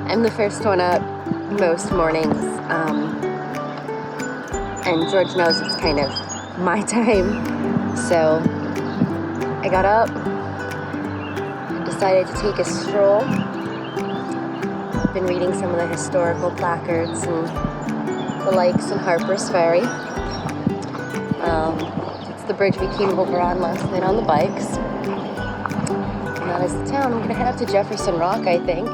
I'm the first one up most mornings, and George knows it's kind of my time, so I got up and decided to take a stroll. I've been reading some of the historical placards and the likes in Harpers Ferry. It's the bridge we came over on last night on the bikes. And that is the town. I'm gonna head up to Jefferson Rock, I think.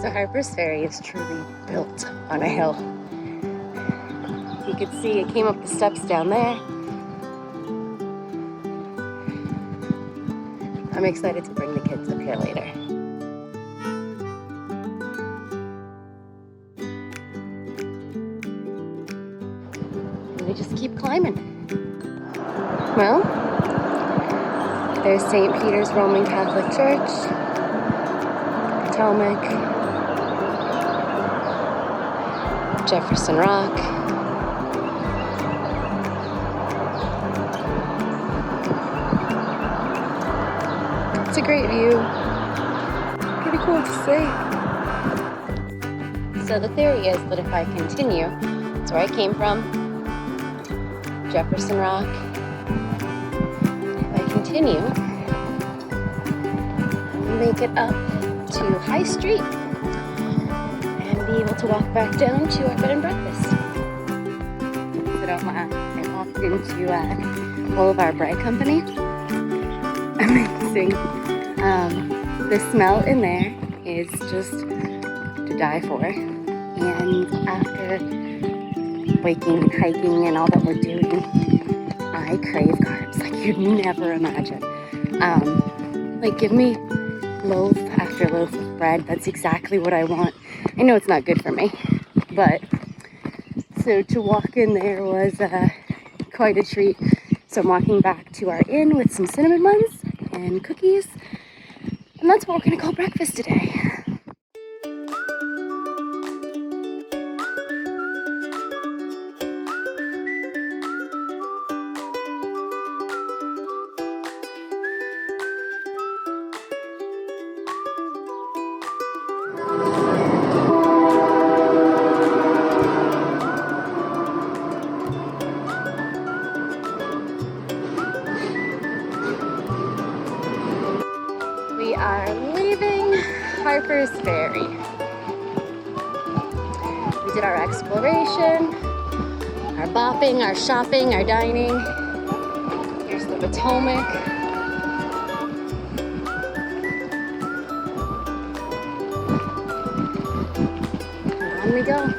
So Harpers Ferry is truly built on a hill. You could see it came up the steps down there. I'm excited to bring the kids up here later. And we just keep climbing. Well, there's St. Peter's Roman Catholic Church, Potomac, Jefferson Rock. It's a great view. Pretty cool to see. So the theory is that if I continue, that's where I came from, Jefferson Rock. If I continue, I'll make it up to High Street and be able to walk back down to our bed and breakfast. So don't laugh. I walked into Boulevard Bread Company. Amazing. The smell in there is just to die for. And after waking and hiking and all that we're doing, I crave carbs like you'd never imagine. Like give me loaf after loaf of bread. That's exactly what I want. I know it's not good for me, but so to walk in there was quite a treat. So I'm walking back to our inn with some cinnamon buns and cookies, and that's what we're gonna call breakfast today. We are leaving Harpers Ferry. We did our exploration, our bopping, our shopping, our dining. Here's the Potomac. And on we go.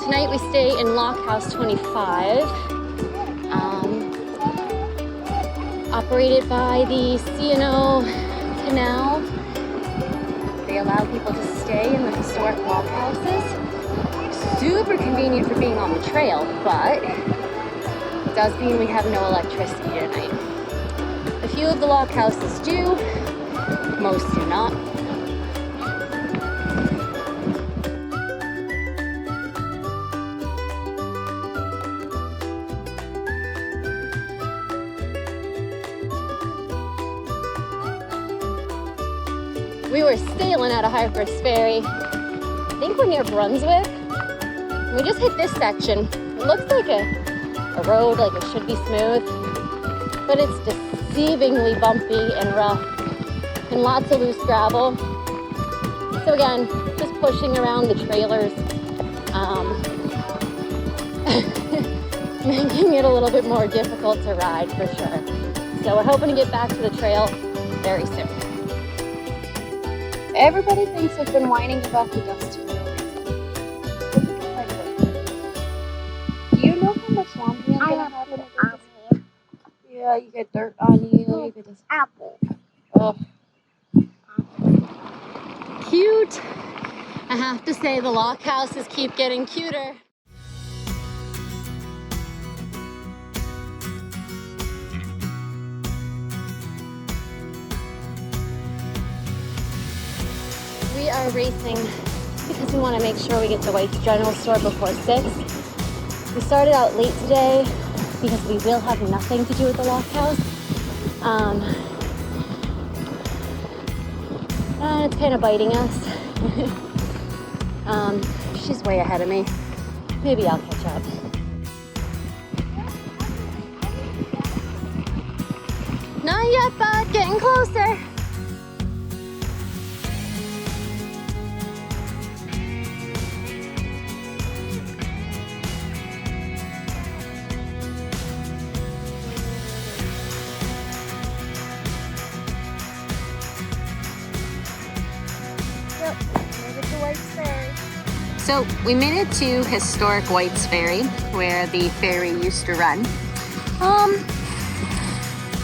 Tonight we stay in Lockhouse 25. Operated by the C&O Canal. They allow people to stay in the historic lockhouses. Super convenient for being on the trail, but it does mean we have no electricity tonight. A few of the lockhouses do, most do not. We were sailing out of Harpers Ferry. I think we're near Brunswick. We just hit this section. It looks like a road, like it should be smooth, but it's deceivingly bumpy and rough and lots of loose gravel. So again, just pushing around the trailers, making it a little bit more difficult to ride for sure. So we're hoping to get back to the trail very soon. Everybody thinks I've been whining about the dust for no reason. Do you know how much laundry I'm gonna have when I do this? Yeah, you get dirt on you. You get this apple. Oh, cute. I have to say the lockhouses keep getting cuter. We are racing because we want to make sure we get to White's General Store before 6. We started out late today because we will have nothing to do with the Lockhouse. And it's kind of biting us. She's way ahead of me. Maybe I'll catch up. Not yet, bud. Getting closer. Yep, made it to White's Ferry. So we made it to historic White's Ferry, where the ferry used to run.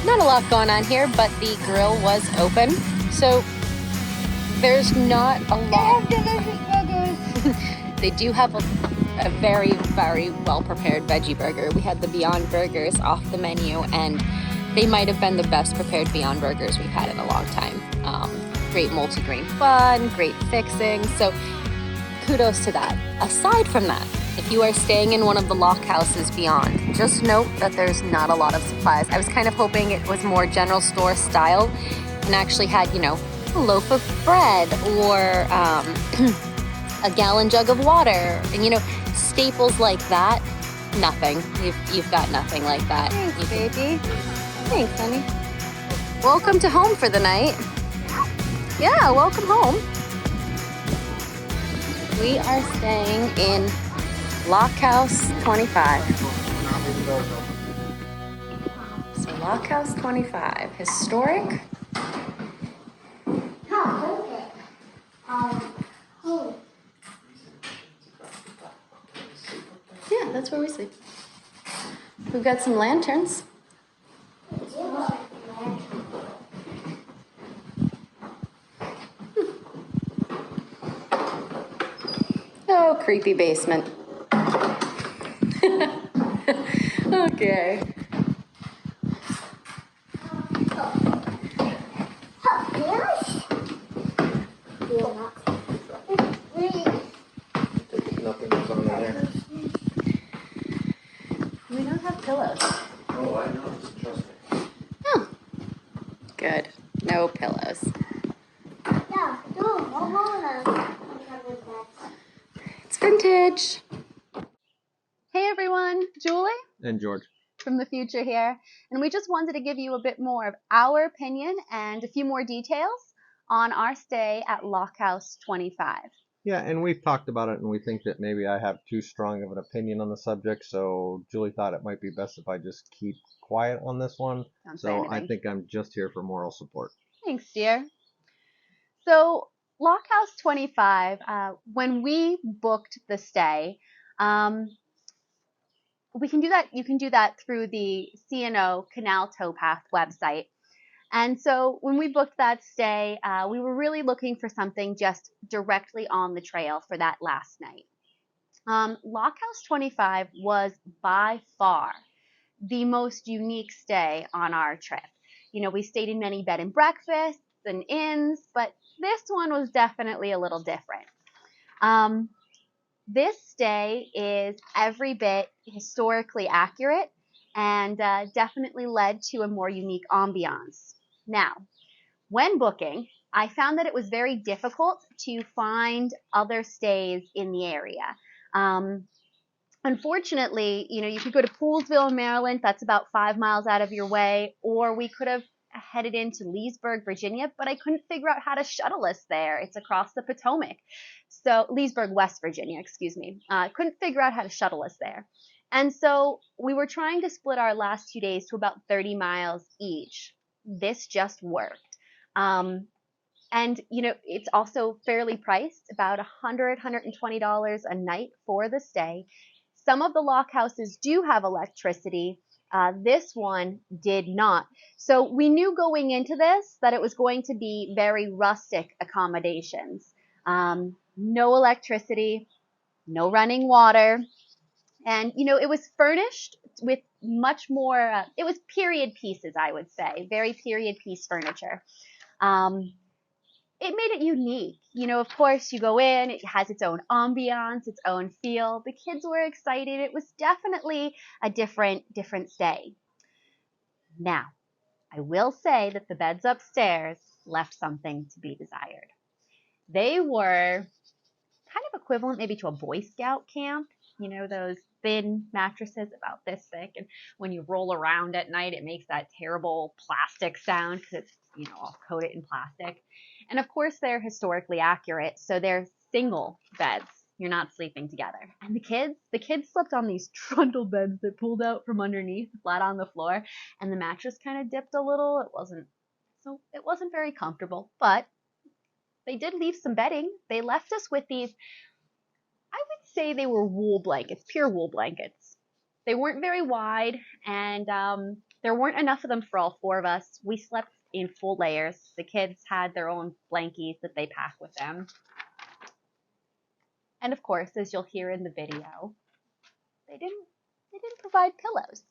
Not a lot going on here, but the grill was open, so there's not a lot. They do have a very, very well-prepared veggie burger. We had the Beyond Burgers off the menu, and they might have been the best prepared Beyond Burgers we've had in a long time. Great multi-grain bun, great fixing, so kudos to that. Aside from that, if you are staying in one of the Lockhouses Beyond, just note that there's not a lot of supplies. I was kind of hoping it was more general store style and actually had, you know, a loaf of bread or a gallon jug of water and, you know, staples like that. Nothing. You've got nothing like that. Thanks, baby. Thanks, honey. Welcome to home for the night. Yeah, welcome home. We are staying in Lockhouse 25. So Lockhouse 25, historic. Yeah, that's where we sleep. We've got some lanterns. Oh, creepy basement. Okay. We don't have pillows. Oh, I know. Trust me. Oh, good. No pillows. Yeah, no. It's vintage. Hey everyone, Julie And George. from the future here, and we just wanted to give you a bit more of our opinion and a few more details on our stay at Lockhouse 25. Yeah, and we've talked about it, and we think that maybe I have too strong of an opinion on the subject, so Julie thought it might be best if I just keep quiet on this one. Don't say So I anything. think I'm just here for moral support. Thanks, dear. So Lockhouse 25, when we booked the stay, we can do that. You can do that through the C&O Canal Towpath website. And so when we booked that stay, we were really looking for something just directly on the trail for that last night. Lockhouse 25 was by far the most unique stay on our trip. You know, we stayed in many bed and breakfasts and inns, but this one was definitely a little different. This stay is every bit historically accurate and definitely led to a more unique ambiance. Now, when booking, I found that it was very difficult to find other stays in the area. Unfortunately, you know, you could go to Poolesville, Maryland. That's about 5 miles out of your way, or we could have headed into Leesburg, Virginia, but I couldn't figure out how to shuttle us there. It's across the Potomac. So Leesburg, West Virginia, excuse me. Couldn't figure out how to shuttle us there. And so we were trying to split our last 2 days to about 30 miles each. This just worked. And, you know, it's also fairly priced, about $100, $120 a night for the stay. Some of the Lockhouses do have electricity. This one did not. So we knew going into this that it was going to be very rustic accommodations. No electricity, no running water. And, you know, it was furnished with much more, it was period pieces, I would say, very period piece furniture. it made it unique. You know, of course, you go in, it has its own ambiance, its own feel. The kids were excited. It was definitely a different stay. Now, I will say that the beds upstairs left something to be desired. They were kind of equivalent maybe to a Boy Scout camp. You know, those thin mattresses about this thick, and when you roll around at night, it makes that terrible plastic sound because it's, you know, all coated in plastic. And of course, they're historically accurate, so they're single beds. You're not sleeping together. And the kids slept on these trundle beds that pulled out from underneath, flat on the floor, and the mattress kind of dipped a little. It wasn't very comfortable, but they did leave some bedding. They left us with these, I would say they were wool blankets, pure wool blankets. They weren't very wide, and there weren't enough of them for all four of us. We slept in full layers. The kids had their own blankies that they pack with them. And of course, as you'll hear in the video, they didn't provide pillows.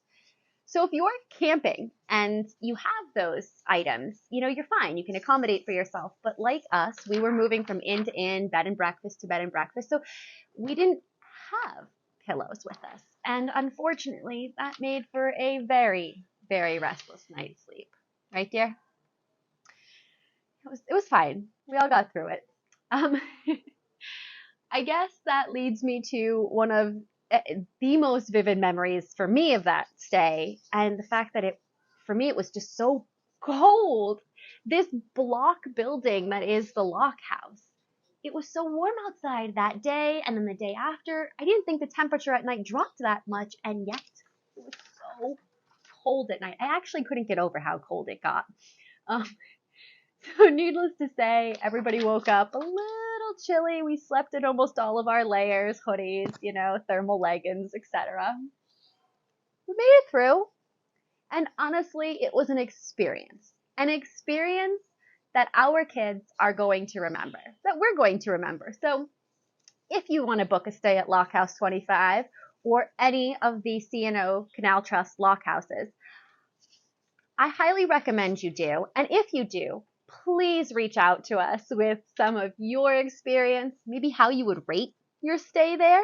So if you're camping and you have those items, you know, you're fine. You can accommodate for yourself. But like us, we were moving from inn to inn, bed and breakfast to bed and breakfast. So we didn't have pillows with us. And unfortunately, that made for a very, very restless night's sleep. Right, dear? It was fine. We all got through it. I guess that leads me to one of the most vivid memories for me of that stay, and the fact that for me, it was just so cold. This block building that is the Lockhouse. It was so warm outside that day, and then the day after, I didn't think the temperature at night dropped that much, and yet it was so cold at night. I actually couldn't get over how cold it got. So needless to say, everybody woke up a little chilly. We slept in almost all of our layers, hoodies, you know, thermal leggings, etc. We made it through. And honestly, it was an experience that our kids are going to remember, that we're going to remember. So if you want to book a stay at Lockhouse 25 or any of the C&O Canal Trust Lockhouses, I highly recommend you do. And if you do, please reach out to us with some of your experience, maybe how you would rate your stay there.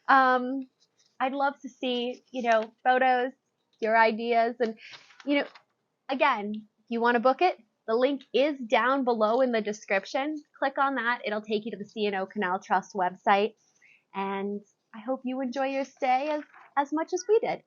I'd love to see, you know, photos, your ideas, and, you know, again, if you want to book it, the link is down below in the description. Click on that. It'll take you to the C&O Canal Trust website. And I hope you enjoy your stay as much as we did.